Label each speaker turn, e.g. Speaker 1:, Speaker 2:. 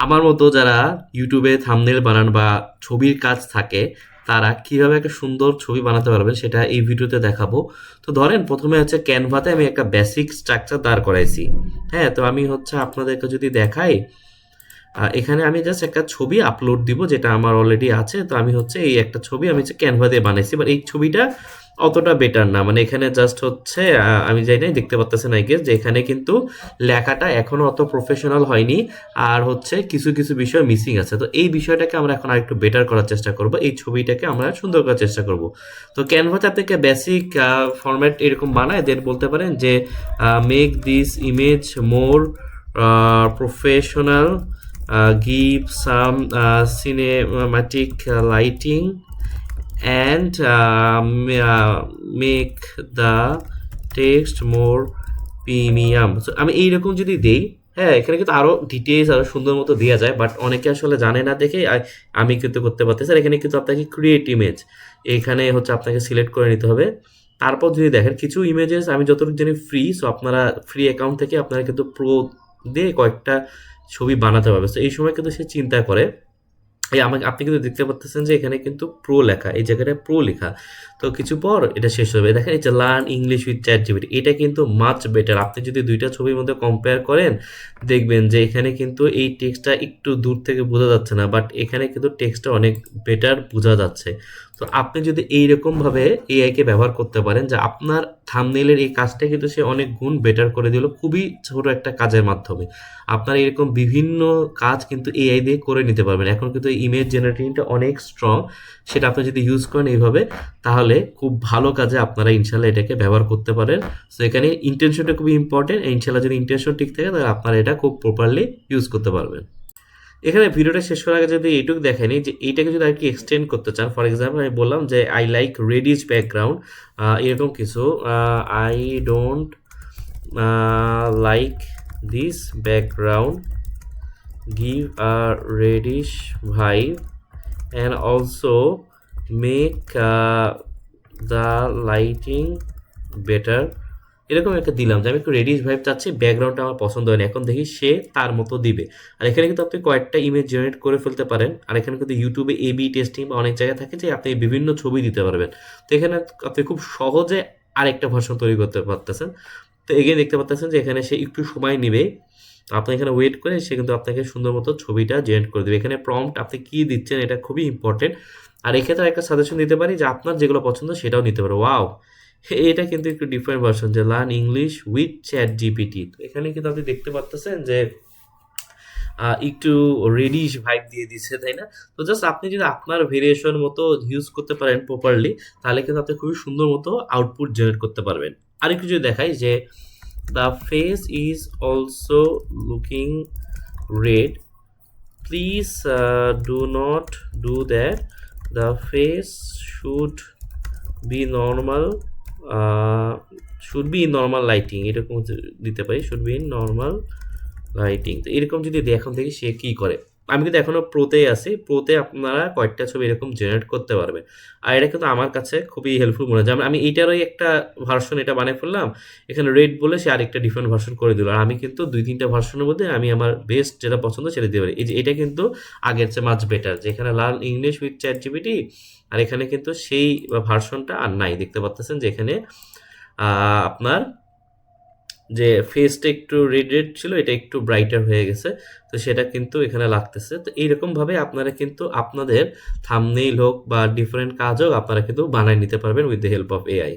Speaker 1: আমার মতো যারা ইউটিউবে থাম্বনেল বানান বা ছবির কাজ থাকে তারা কিভাবে একটা সুন্দর ছবি বানাতে পারবেন সেটা এই ভিডিওতে দেখাবো। তো ধরেন প্রথমে হচ্ছে ক্যানভাতে আমি একটা বেসিক স্ট্রাকচার দাঁড় করাইছি। হ্যাঁ, তো আমি হচ্ছে আপনাদেরকে যদি দেখাই, এখানে আমি জাস্ট একটা ছবি আপলোড দিব যেটা আমার অলরেডি আছে। তো আমি হচ্ছে এই একটা ছবি আমি হচ্ছে ক্যানভা দিয়ে বানাইছি, বাট এই ছবিটা অতটা বেটার না। মানে এখানে জাস্ট হচ্ছে আমি যাই নাই, দেখতে পাচ্ছেন আই গেস যে এখানে কিন্তু লেখাটা এখনো অত প্রফেশনাল হয়নি, আর হচ্ছে কিছু কিছু বিষয় মিসিং আছে। তো এই বিষয়টাকে আমরা এখন আরেকটু বেটার করার চেষ্টা করব, এই ছবিটাকে আমরা সুন্দর করার চেষ্টা করব। তো ক্যানভাতে আপনাকে বেসিক ফরম্যাট এরকম বানায় দেন বলতে পারেন যে make this image more professional, give some cinematic lighting and make the text more premium. So আমি এইরকম যদি দেই, হ্যাঁ এখানে কিন্তু আরও ডিটেলস আরও সুন্দর মতো দেওয়া যায়, বাট অনেকে আসলে জানে না দেখে আমি কিন্তু করতে পারতেছি। আর এখানে কিন্তু আপনাকে ক্রিয়েট ইমেজ এখানে হচ্ছে আপনাকে সিলেক্ট করে নিতে হবে। তারপর যদি দেখেন কিছু ইমেজেস আমি যতটুকু জানি ফ্রি, সো আপনারা ফ্রি অ্যাকাউন্ট থেকে আপনারা কিন্তু প্রো দিয়ে কয়েকটা ছবি বানাতে পারবে। তো এই সময় কিন্তু সে চিন্তা করে, এই আমাকে আপনি কিন্তু দেখতে পাচ্ছেন যে এখানে কিন্তু প্রো লেখা, এই জায়গাটায় প্রো লেখা। তো কিছু পর এটা শেষ হবে। দেখেন এই যে learn English with chat GPT, এটা কিন্তু মাচ বেটার। আপনি যদি দুইটা ছবির মধ্যে কম্পেয়ার করেন দেখবেন যে এখানে কিন্তু এই টেক্সটটা একটু দূর থেকে বোঝা যাচ্ছে না, বাট এখানে কিন্তু টেক্সটটা অনেক বেটার বোঝা যাচ্ছে। তো আপনি যদি এইরকমভাবে এআইকে ব্যবহার করতে পারেন যে আপনার থাম্বনেইলের এই কাজটা কিন্তু সে অনেক গুণ বেটার করে দিল খুবই ছোট একটা কাজের মাধ্যমে। আপনারা এরকম বিভিন্ন কাজ কিন্তু এআই দিয়ে করে নিতে পারবেন। এখন কিন্তু ইমেজ জেনারেটিংটা অনেক স্ট্রং, সেটা আপনি যদি ইউজ করেন এইভাবে তাহলে খুব ভালো কাজে আপনারা ইনশাল্লাহ এটাকে ব্যবহার করতে পারেন। সো এখানে ইন্টেনশনটা খুবই ইম্পর্টেন্ট, ইনশাল্লাহ যদি ইন্টেনশন ঠিক থাকে তাহলে আপনারা এটা খুব প্রপারলি ইউজ করতে পারবেন। এখানে ভিডিওটা শেষ করার আগে যদি এইটুকু দেখেনি যে এইটাকে যদি আর কি এক্সটেন্ড করতে চান, ফর এক্সাম্পল আমি বললাম যে আই লাইক রেডিশ ব্যাকগ্রাউন্ড, এরকম কিছু, I don't like this background, give a reddish vibe and also make the lighting better। এরকম একটা দিলাম যে আমি একটু রেডিশ ভাইব চাচ্ছি, ব্যাকগ্রাউন্ডটা আমার পছন্দ হয়নি, এখন দেখি সে তার মতো দিবে। আর এখানে কিন্তু আপনি কয়েকটা ইমেজ জেনারেট করে ফেলতে পারেন। আর এখানে কিন্তু ইউটিউবে এবি টেস্টিং বা অনেক জায়গায় থাকে যে আপনি বিভিন্ন ছবি দিতে পারবেন। তো এখানে আপনি খুব সহজে আরেকটা ভার্সন তৈরি করতে পারতেছেন। তো এগিয়ে দেখতে পাচ্ছেন যে এখানে সে একটু সময় নেবে, তো আপনি এখানে ওয়েট করে সে কিন্তু আপনাকে সুন্দর মতো ছবিটা জেনারেট করে দেবে। এখানে প্রম্পট আপনি কি দিচ্ছেন এটা খুবই ইম্পর্টেন্ট। আর এক্ষেত্রে একটা সাজেশন দিতে পারি যে আপনার যেগুলো পছন্দ সেটাও নিতে পারো। ওয়াও, এটা কিন্তু একটু ডিফারেন্ট ভার্সন যে learn English with chat GPT. তো এখানে কিন্তু আপনি দেখতে পাচ্ছেন যে একটু রেডিশ ভাইব দিয়ে দিচ্ছে, তাই না? তো জাস্ট আপনি যদি আপনার ভেরিয়েশন মতো ইউজ করতে পারেন প্রপারলি, তাহলে কিন্তু আপনি খুবই সুন্দর মতো আউটপুট জেনারেট করতে পারবেন। আরেকটু যদি দেখাই যে the face is also looking red, please do not do that, the face should be normal, uh, should be in normal lighting, এরকম দিতে পারি should be in normal lighting. তো এরকম যদি এখন দেখি সে কি করে। আমি কিন্তু এখনো প্রোতেই আছি, প্রোতে আপনারা কয়েকটা ছবি এরকম জেনারেট করতে পারবে। আর এটা কিন্তু আমার কাছে খুবই হেল্পফুল মনে হয়। যেমন আমি এইটারই একটা ভার্সন এটা বানিয়ে ফেললাম, এখানে রেড বলে সে আরেকটা ডিফারেন্ট ভার্সন করে দিল। আর আমি কিন্তু ২-৩টা ভার্সনের মধ্যে আমি আমার বেস্ট যেটা পছন্দ সেটা দিতে পারি। এই যে এটা কিন্তু আগের চেয়ে মাচ বেটার, যেখানে learn English with ChatGPT, আর এখানে কিন্তু সেই ভার্সনটা আর নাই। দেখতে পাচ্ছেন যে এখানে আপনার যে ফেসটা একটু রেড রেড ছিল এটা একটু ব্রাইটার হয়ে গেছে, তো সেটা কিন্তু এখানে লাগতেছে। তো এইরকমভাবে আপনারা কিন্তু আপনাদের থাম্বনেইল হোক বা ডিফারেন্ট কাজ হোক আপনারা কিন্তু বানায় নিতে পারবেন with the help of AI.